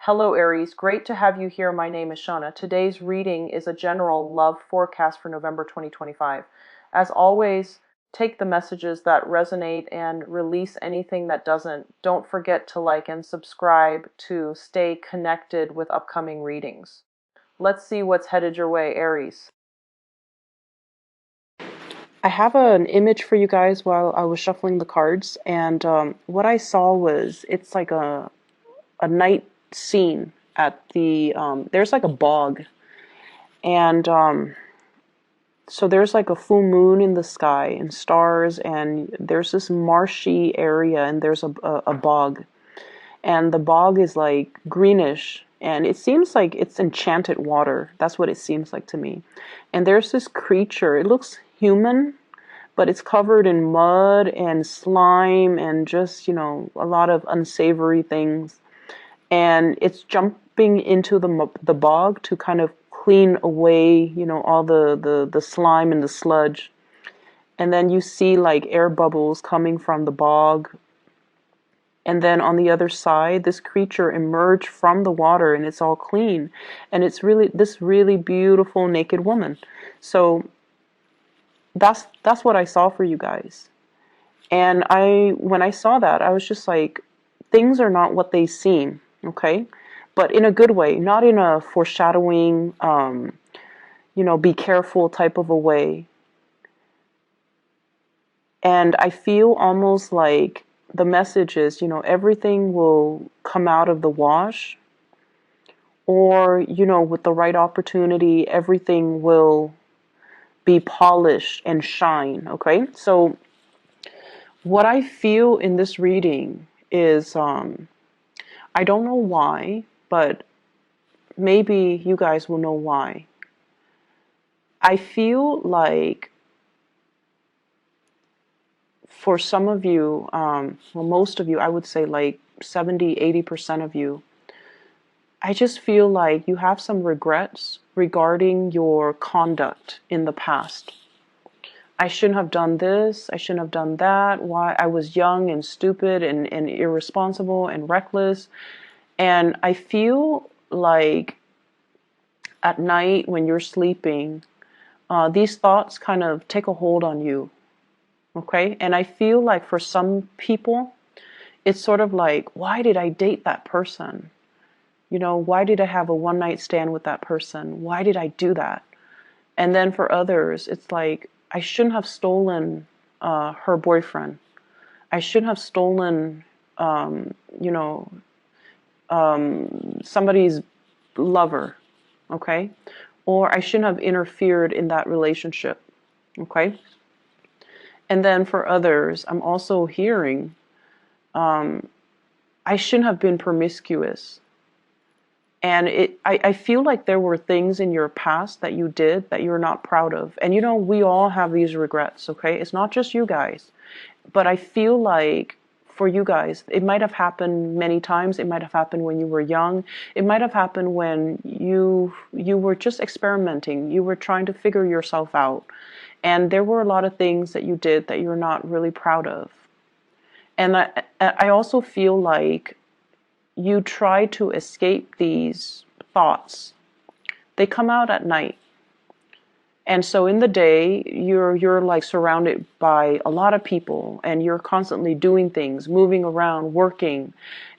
Hello, Aries. Great to have you here. My name is Shauna. Today's reading is a general love forecast for November 2025. As always, take the messages that resonate and release anything that doesn't. Don't forget to like and subscribe to stay connected with upcoming readings. Let's see what's headed your way, Aries. I have an image for you guys while I was shuffling the cards, and what I saw was it's like a night scene at the there's like a bog, and so there's like a full moon in the sky and stars, and there's this marshy area, and there's a bog, and the bog is like greenish, and it seems like it's enchanted water. That's what it seems like to me. And there's this creature. It looks human, but it's covered in mud and slime and just, a lot of unsavory things. And it's jumping into the bog to kind of clean away, all the slime and the sludge. And then you see like air bubbles coming from the bog. And then on the other side, this creature emerged from the water, and it's all clean. And it's really this really beautiful naked woman. So that's what I saw for you guys. And when I saw that, I was just like, things are not what they seem, okay? But in a good way, not in a foreshadowing, be careful type of a way. And I feel almost like the message is, everything will come out of the wash, or, with the right opportunity, everything will be polished and shine, okay? So what I feel in this reading is, I don't know why, but maybe you guys will know why. I feel like for some of you, most of you, I would say like 70, 80% of you, I just feel like you have some regrets regarding your conduct in the past. I shouldn't have done this, I shouldn't have done that, why I was young and stupid and irresponsible and reckless. And I feel like at night when you're sleeping, these thoughts kind of take a hold on you, okay? And I feel like for some people, it's sort of like, why did I date that person? Why did I have a one night stand with that person? Why did I do that? And then for others, it's like, I shouldn't have stolen her boyfriend. I shouldn't have stolen, somebody's lover, okay? Or I shouldn't have interfered in that relationship, okay? And then for others, I'm also hearing, I shouldn't have been promiscuous. And I feel like there were things in your past that you did that you're not proud of. And we all have these regrets, okay? It's not just you guys. But I feel like for you guys, it might have happened many times. It might have happened when you were young. It might have happened when you were just experimenting. You were trying to figure yourself out. And there were a lot of things that you did that you're not really proud of. And I also feel like you try to escape these thoughts. They come out at night. And so in the day, you're like surrounded by a lot of people, and you're constantly doing things, moving around, working,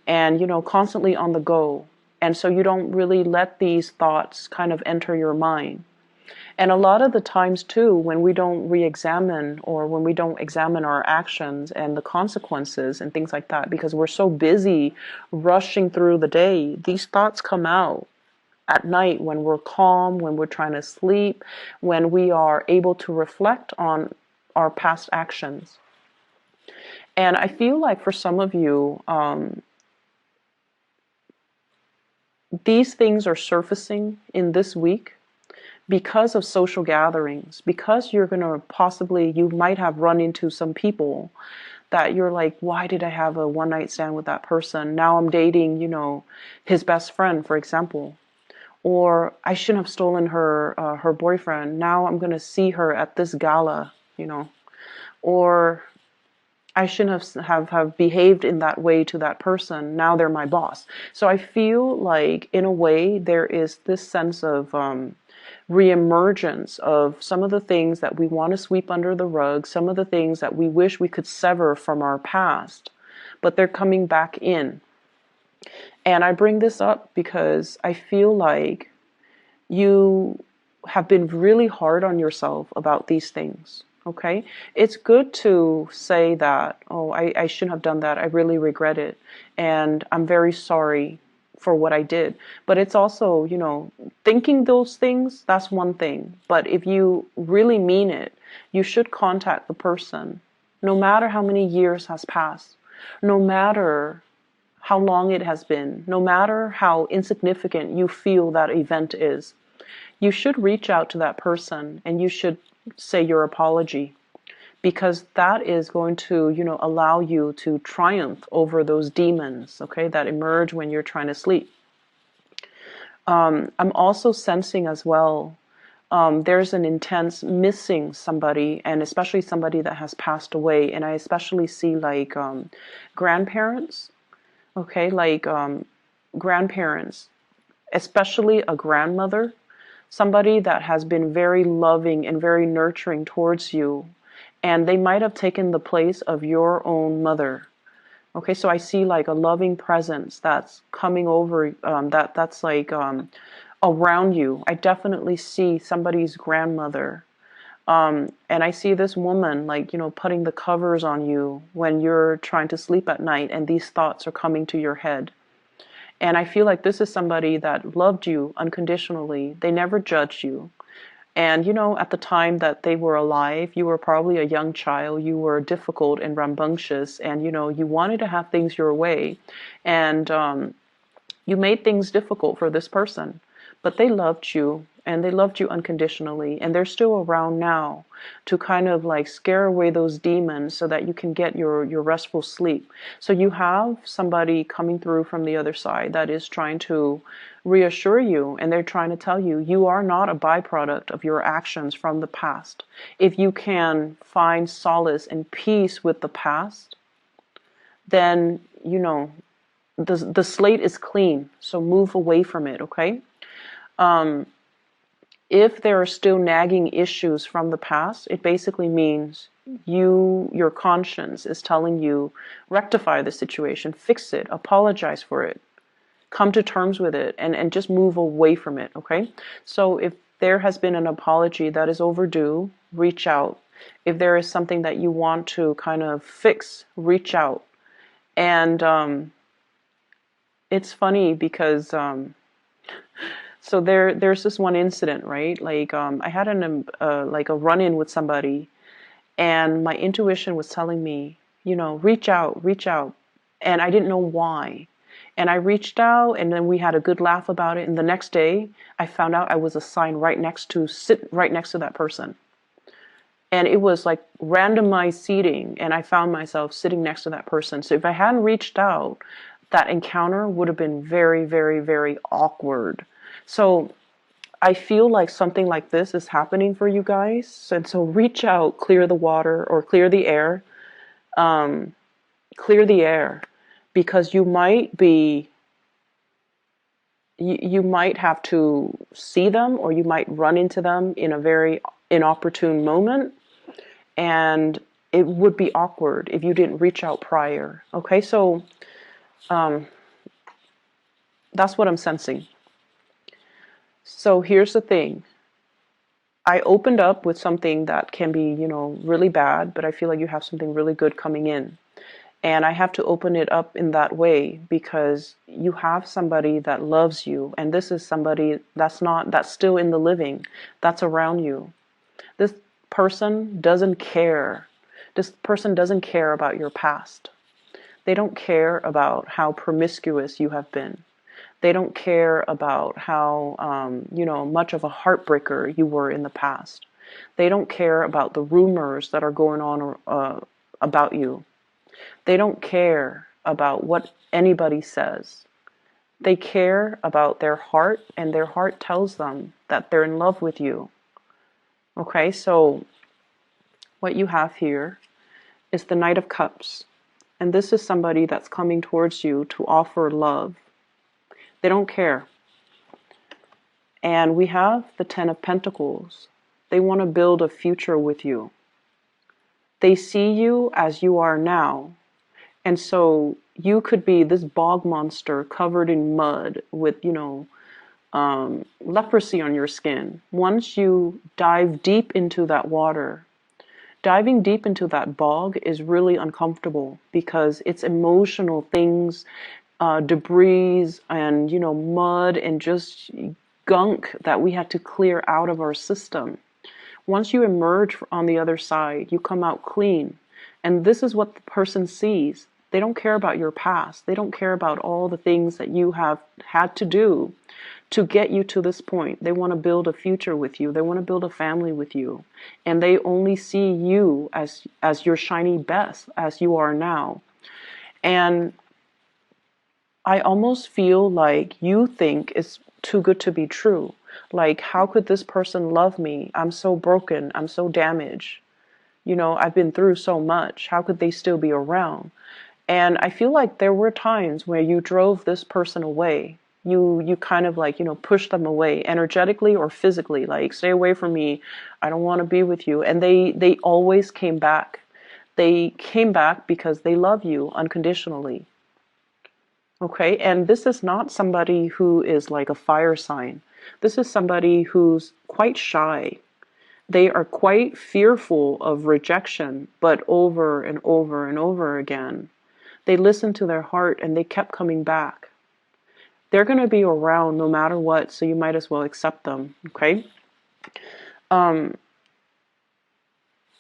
and constantly on the go. And so you don't really let these thoughts kind of enter your mind. And a lot of the times too, when we don't re-examine, or when we don't examine our actions and the consequences and things like that, because we're so busy rushing through the day, these thoughts come out at night when we're calm, when we're trying to sleep, when we are able to reflect on our past actions. And I feel like for some of you, these things are surfacing in this week because of social gatherings, because you're going to you might have run into some people that you're like, why did I have a one night stand with that person? Now I'm dating, his best friend, for example. Or I shouldn't have stolen her boyfriend. Now I'm going to see her at this gala, Or I shouldn't have behaved in that way to that person. Now they're my boss. So I feel like, in a way, there is this sense of reemergence of some of the things that we want to sweep under the rug, some of the things that we wish we could sever from our past, but they're coming back in. And I bring this up because I feel like you have been really hard on yourself about these things. Okay? It's good to say that, oh, I shouldn't have done that. I really regret it. And I'm very sorry for what I did. But it's also, thinking those things, that's one thing. But if you really mean it, you should contact the person, no matter how many years has passed, no matter how long it has been, no matter how insignificant you feel that event is. You should reach out to that person and you should say your apology, because that is going to, allow you to triumph over those demons, okay, that emerge when you're trying to sleep. I'm also sensing as well, there's an intense missing somebody, and especially somebody that has passed away. And I especially see like grandparents, okay, like grandparents, especially a grandmother, somebody that has been very loving and very nurturing towards you, and they might have taken the place of your own mother. Okay, so I see like a loving presence that's coming over, that's like around you. I definitely see somebody's grandmother. And I see this woman, like, putting the covers on you when you're trying to sleep at night and these thoughts are coming to your head. And I feel like this is somebody that loved you unconditionally. They never judged you. And, at the time that they were alive, you were probably a young child. You were difficult and rambunctious, and, you wanted to have things your way. And you made things difficult for this person. But they loved you, and they loved you unconditionally. And they're still around now to kind of like scare away those demons so that you can get your restful sleep. So you have somebody coming through from the other side that is trying to reassure you, and they're trying to tell you, you are not a byproduct of your actions from the past. If you can find solace and peace with the past, then, the slate is clean. So move away from it, okay? If there are still nagging issues from the past, it basically means your conscience is telling you, rectify the situation, fix it, apologize for it, come to terms with it, and just move away from it, okay? So if there has been an apology that is overdue, reach out. If there is something that you want to kind of fix, reach out. And it's funny because so there's this one incident, right? Like I had like a run-in with somebody, and my intuition was telling me, reach out, and I didn't know why. And I reached out, and then we had a good laugh about it. And the next day, I found out I was assigned sit right next to that person. And it was like randomized seating, and I found myself sitting next to that person. So if I hadn't reached out, that encounter would have been very, very, very awkward. So I feel like something like this is happening for you guys. And so reach out, clear the water or clear the air. Clear the air, because you might have to see them, or you might run into them in a very inopportune moment. And it would be awkward if you didn't reach out prior. Okay, so that's what I'm sensing. So here's the thing. I opened up with something that can be, really bad, but I feel like you have something really good coming in. And I have to open it up in that way because you have somebody that loves you. And this is somebody that's still in the living, that's around you. This person doesn't care. This person doesn't care about your past. They don't care about how promiscuous you have been. They don't care about how, much of a heartbreaker you were in the past. They don't care about the rumors that are going on about you. They don't care about what anybody says. They care about their heart, and their heart tells them that they're in love with you. Okay, so what you have here is the Knight of Cups. And this is somebody that's coming towards you to offer love. They don't care. And we have the Ten of Pentacles. They want to build a future with you. They see you as you are now. And so you could be this bog monster covered in mud with, leprosy on your skin. Once you dive deep into that water, diving deep into that bog is really uncomfortable because it's emotional things, debris and, mud and just gunk that we had to clear out of our system. Once you emerge on the other side, you come out clean. And this is what the person sees. They don't care about your past. They don't care about all the things that you have had to do to get you to this point. They want to build a future with you. They want to build a family with you. And they only see you as your shiny best, as you are now. And I almost feel like you think it's too good to be true. Like, how could this person love me? I'm so broken. I'm so damaged. I've been through so much. How could they still be around? And I feel like there were times where you drove this person away. You kind of like, pushed them away energetically or physically, like, stay away from me. I don't want to be with you. And they always came back. They came back because they love you unconditionally. Okay, and this is not somebody who is like a fire sign. This is somebody who's quite shy. They are quite fearful of rejection, but over and over and over again, they listened to their heart and they kept coming back. They're going to be around no matter what, so you might as well accept them, okay? I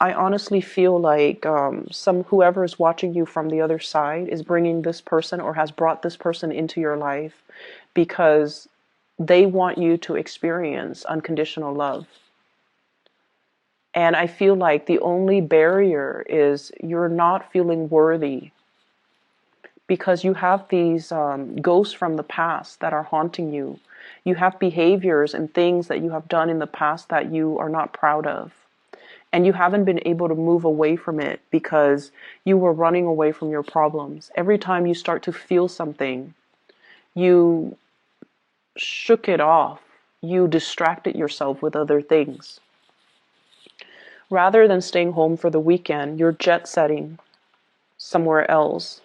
honestly feel like whoever is watching you from the other side is bringing this person or has brought this person into your life because they want you to experience unconditional love. And I feel like the only barrier is you're not feeling worthy because you have these ghosts from the past that are haunting you. You have behaviors and things that you have done in the past that you are not proud of. And you haven't been able to move away from it because you were running away from your problems. Every time you start to feel something, you shook it off. You distracted yourself with other things. Rather than staying home for the weekend, you're jet setting somewhere else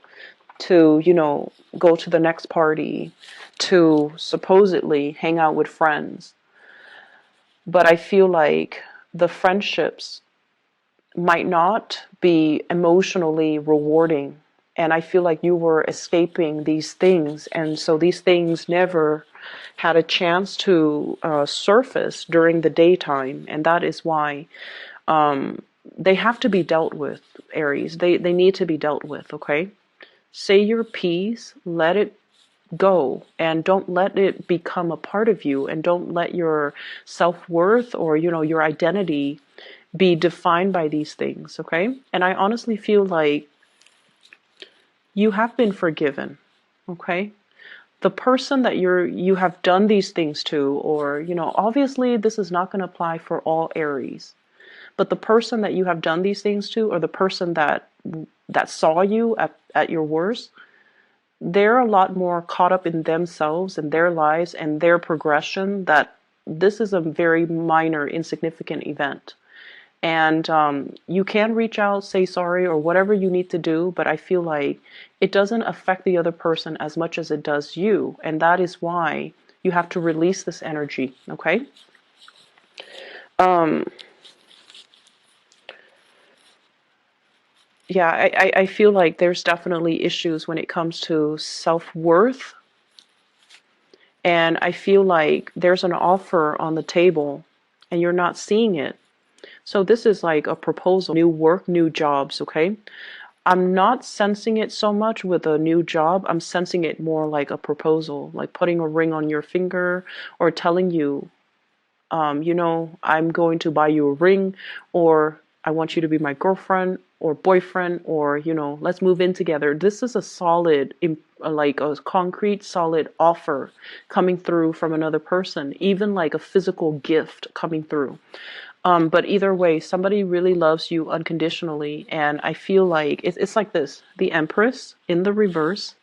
to, go to the next party, to supposedly hang out with friends. But I feel like the friendships might not be emotionally rewarding. And I feel like you were escaping these things. And so these things never had a chance to surface during the daytime. And that is why they have to be dealt with, Aries. They need to be dealt with, okay? Say your piece, let it go, and don't let it become a part of you, and don't let your self-worth or, your identity be defined by these things, okay? And I honestly feel like you have been forgiven, okay? The person that you have done these things to, or, obviously this is not going to apply for all Aries, but the person that you have done these things to, or the person that saw you at your worst, they're a lot more caught up in themselves and their lives and their progression that this is a very minor, insignificant event. And you can reach out, say sorry, or whatever you need to do, but I feel like it doesn't affect the other person as much as it does you. And that is why you have to release this energy, okay? Yeah, I feel like there's definitely issues when it comes to self-worth. And I feel like there's an offer on the table and you're not seeing it. So this is like a proposal, new work, new jobs, okay? I'm not sensing it so much with a new job. I'm sensing it more like a proposal, like putting a ring on your finger or telling you, I'm going to buy you a ring, or I want you to be my girlfriend or boyfriend, or, let's move in together. This is a solid, like a concrete, solid offer coming through from another person, even like a physical gift coming through. But either way, somebody really loves you unconditionally, and I feel like it's like this: the Empress in the reverse,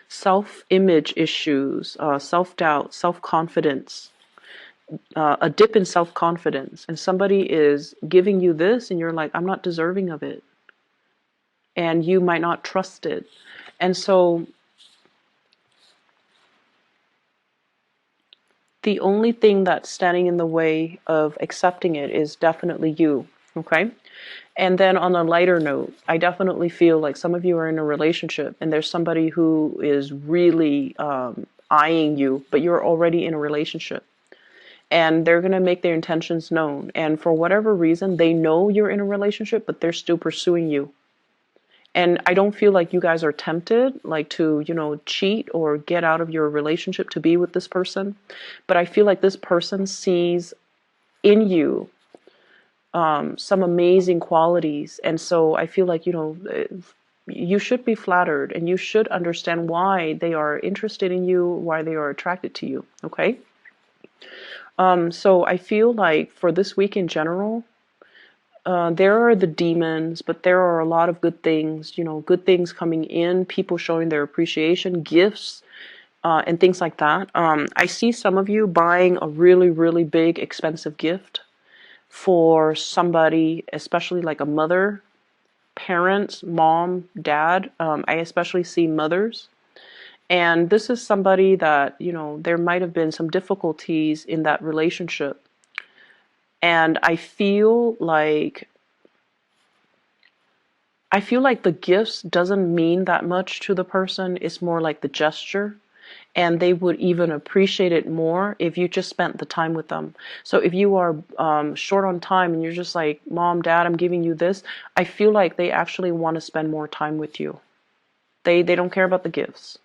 self-image issues, self-doubt, self-confidence, a dip in self-confidence, and somebody is giving you this, and you're like, I'm not deserving of it, and you might not trust it, and so the only thing that's standing in the way of accepting it is definitely you. Okay. And then on a lighter note, I definitely feel like some of you are in a relationship and there's somebody who is really eyeing you, but you're already in a relationship. And they're going to make their intentions known. And for whatever reason, they know you're in a relationship, but they're still pursuing you. And I don't feel like you guys are tempted, like to, cheat or get out of your relationship to be with this person. But I feel like this person sees in you some amazing qualities. And so I feel like, you should be flattered and you should understand why they are interested in you, why they are attracted to you. Okay. So I feel like for this week in general, there are the demons, but there are a lot of good things, good things coming in, people showing their appreciation, gifts, and things like that. I see some of you buying a really, really big, expensive gift for somebody, especially like a mother, parents, mom, dad. I especially see mothers. And this is somebody that, there might have been some difficulties in that relationship. And I feel like the gifts doesn't mean that much to the person. It's more like the gesture. And they would even appreciate it more if you just spent the time with them. So if you are short on time and you're just like, Mom, Dad, I'm giving you this, I feel like they actually want to spend more time with you. They don't care about the gifts.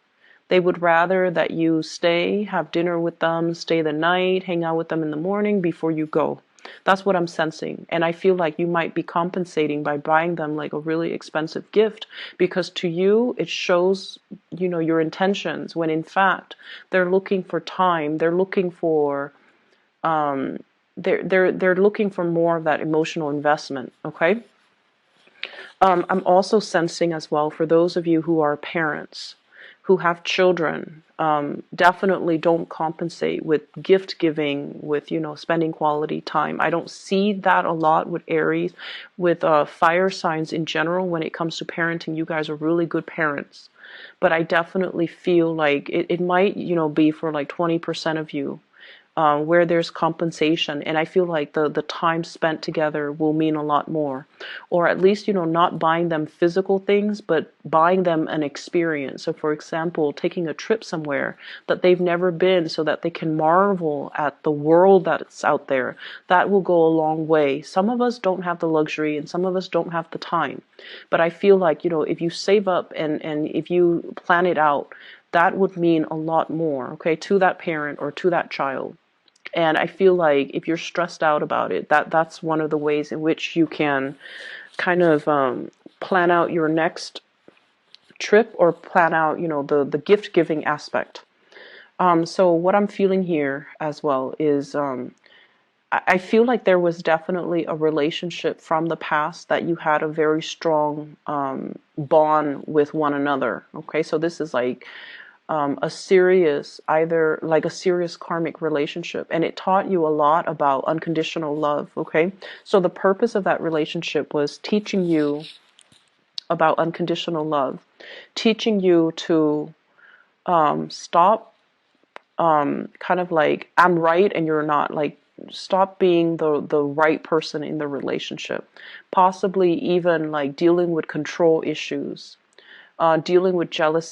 They would rather that you stay, have dinner with them, stay the night, hang out with them in the morning before you go. That's what I'm sensing. And I feel like you might be compensating by buying them like a really expensive gift because to you it shows, your intentions when in fact they're looking for time. They're looking for they're looking for more of that emotional investment, okay? I'm also sensing as well for those of you who are parents, who have children, definitely don't compensate with gift giving, with, spending quality time. I don't see that a lot with Aries, with fire signs in general. When it comes to parenting, you guys are really good parents. But I definitely feel like it might, be for like 20% of you where there's compensation. And I feel like the time spent together will mean a lot more. Or at least, not buying them physical things, but buying them an experience. So for example, taking a trip somewhere that they've never been so that they can marvel at the world that's out there. That will go a long way. Some of us don't have the luxury and some of us don't have the time. But I feel like, if you save up and if you plan it out, that would mean a lot more, okay, to that parent or to that child. And I feel like if you're stressed out about it, that's one of the ways in which you can kind of plan out your next trip or plan out, the gift giving aspect. So what I'm feeling here as well is I feel like there was definitely a relationship from the past that you had a very strong bond with one another. Okay, so this is like either like a serious karmic relationship, and it taught you a lot about unconditional love. Okay, so the purpose of that relationship was teaching you about unconditional love, teaching you to stop kind of like I'm right and you're not, like stop being the right person in the relationship, possibly even like dealing with control issues, dealing with jealousy